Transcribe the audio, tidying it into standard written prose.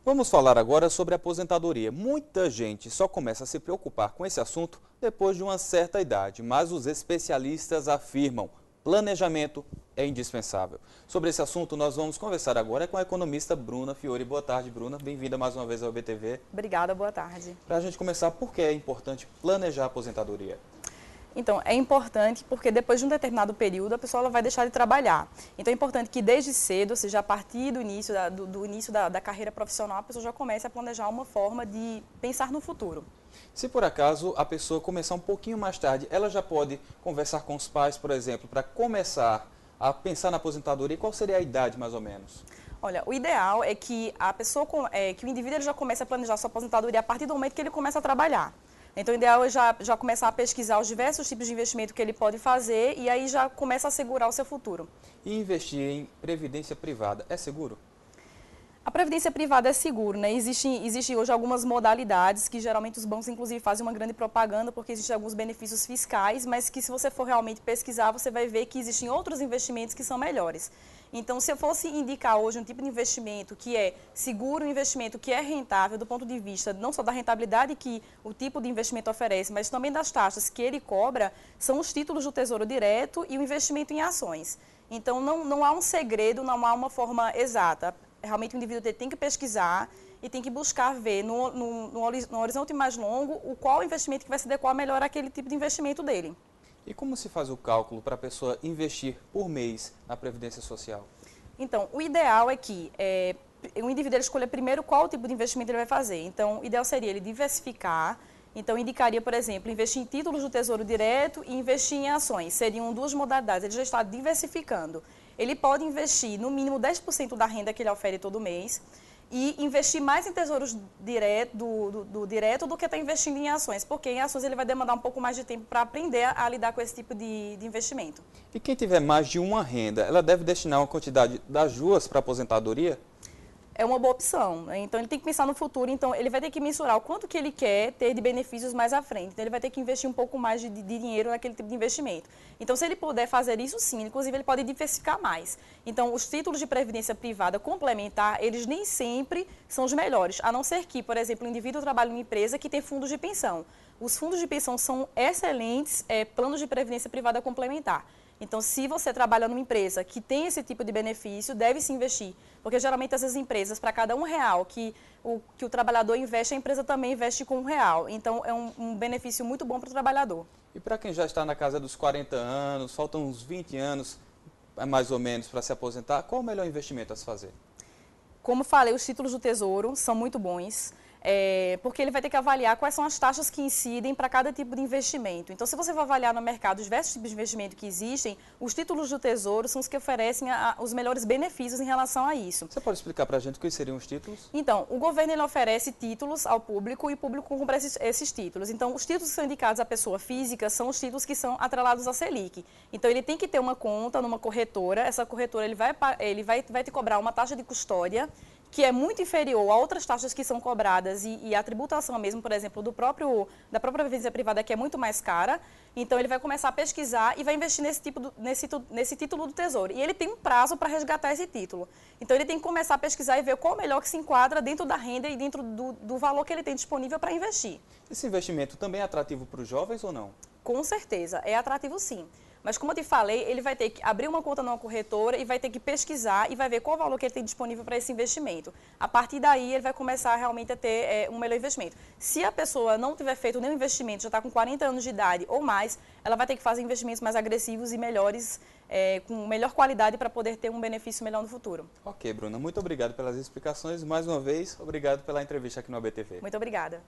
Vamos falar agora sobre aposentadoria. Muita gente só começa a se preocupar com esse assunto depois de uma certa idade, mas os especialistas afirmam: planejamento é indispensável. Sobre esse assunto, nós vamos conversar agora com a economista Bruna Fiore. Boa tarde, Bruna. Bem-vinda mais uma vez ao BTV. Obrigada, boa tarde. Para a gente começar, por que é importante planejar a aposentadoria? Então, é importante porque depois de um determinado período a pessoa ela vai deixar de trabalhar. Então, é importante que desde cedo, ou seja, a partir do início da carreira profissional, a pessoa já comece a planejar uma forma de pensar no futuro. Se por acaso a pessoa começar um pouquinho mais tarde, ela já pode conversar com os pais, por exemplo, para começar a pensar na aposentadoria. Qual seria a idade, mais ou menos? Olha, o ideal é que a pessoa, que o indivíduo ele já comece a planejar sua aposentadoria a partir do momento que ele começa a trabalhar. Então, o ideal é já começar a pesquisar os diversos tipos de investimento que ele pode fazer e aí já começa a assegurar o seu futuro. E investir em previdência privada é seguro? A previdência privada é seguro, né? Existem hoje algumas modalidades que geralmente os bancos, inclusive, fazem uma grande propaganda porque existem alguns benefícios fiscais, mas que se você for realmente pesquisar, você vai ver que existem outros investimentos que são melhores. Então, se eu fosse indicar hoje um tipo de investimento que é seguro, um investimento que é rentável do ponto de vista não só da rentabilidade que o tipo de investimento oferece, mas também das taxas que ele cobra, são os títulos do Tesouro Direto e o investimento em ações. Então, não há um segredo, não há uma forma exata. Realmente o indivíduo tem que pesquisar e tem que buscar ver no horizonte mais longo qual investimento que vai se adequar melhor àquele tipo de investimento dele. E como se faz o cálculo para a pessoa investir por mês na Previdência Social? Então, o ideal é que o indivíduo escolha primeiro qual tipo de investimento ele vai fazer. Então, o ideal seria ele diversificar. Então, indicaria, por exemplo, investir em títulos do Tesouro Direto e investir em ações. Seriam duas modalidades. Ele já está diversificando. Ele pode investir no mínimo 10% da renda que ele ofere todo mês e investir mais em tesouros direto do que está investindo em ações, porque em ações ele vai demandar um pouco mais de tempo para aprender a lidar com esse tipo de investimento. E quem tiver mais de uma renda, ela deve destinar uma quantidade das duas para a aposentadoria? É uma boa opção, né? Então ele tem que pensar no futuro, então ele vai ter que mensurar o quanto que ele quer ter de benefícios mais à frente. Então ele vai ter que investir um pouco mais de dinheiro naquele tipo de investimento. Então se ele puder fazer isso sim, inclusive ele pode diversificar mais. Então os títulos de previdência privada complementar, eles nem sempre são os melhores, a não ser que, por exemplo, o indivíduo trabalha em uma empresa que tem fundos de pensão. Os fundos de pensão são excelentes planos de previdência privada complementar. Então, se você trabalha numa empresa que tem esse tipo de benefício, deve se investir. Porque, geralmente, essas empresas, para cada R$1 que o trabalhador investe, a empresa também investe com R$1. Então, é um benefício muito bom para o trabalhador. E para quem já está na casa dos 40 anos, faltam uns 20 anos, mais ou menos, para se aposentar, qual o melhor investimento a se fazer? Como falei, os títulos do Tesouro são muito bons. Porque ele vai ter que avaliar quais são as taxas que incidem para cada tipo de investimento. Então, se você for avaliar no mercado os diversos tipos de investimento que existem, os títulos do Tesouro são os que oferecem os melhores benefícios em relação a isso. Você pode explicar para a gente quais seriam os títulos? Então, o governo ele oferece títulos ao público e o público compra esses títulos. Então, os títulos que são indicados à pessoa física são os títulos que são atrelados à Selic. Então, ele tem que ter uma conta numa corretora. Essa corretora ele vai te cobrar uma taxa de custódia que é muito inferior a outras taxas que são cobradas e a tributação mesmo, por exemplo, da própria previdência privada, que é muito mais cara. Então, ele vai começar a pesquisar e vai investir nesse título do Tesouro. E ele tem um prazo para resgatar esse título. Então, ele tem que começar a pesquisar e ver qual o melhor que se enquadra dentro da renda e dentro do valor que ele tem disponível para investir. Esse investimento também é atrativo para os jovens ou não? Com certeza, é atrativo sim. Mas, como eu te falei, ele vai ter que abrir uma conta numa corretora e vai ter que pesquisar e vai ver qual o valor que ele tem disponível para esse investimento. A partir daí, ele vai começar realmente a ter um melhor investimento. Se a pessoa não tiver feito nenhum investimento, já está com 40 anos de idade ou mais, ela vai ter que fazer investimentos mais agressivos e melhores, com melhor qualidade para poder ter um benefício melhor no futuro. Ok, Bruna, muito obrigado pelas explicações. Mais uma vez, obrigado pela entrevista aqui no ABTV. Muito obrigada.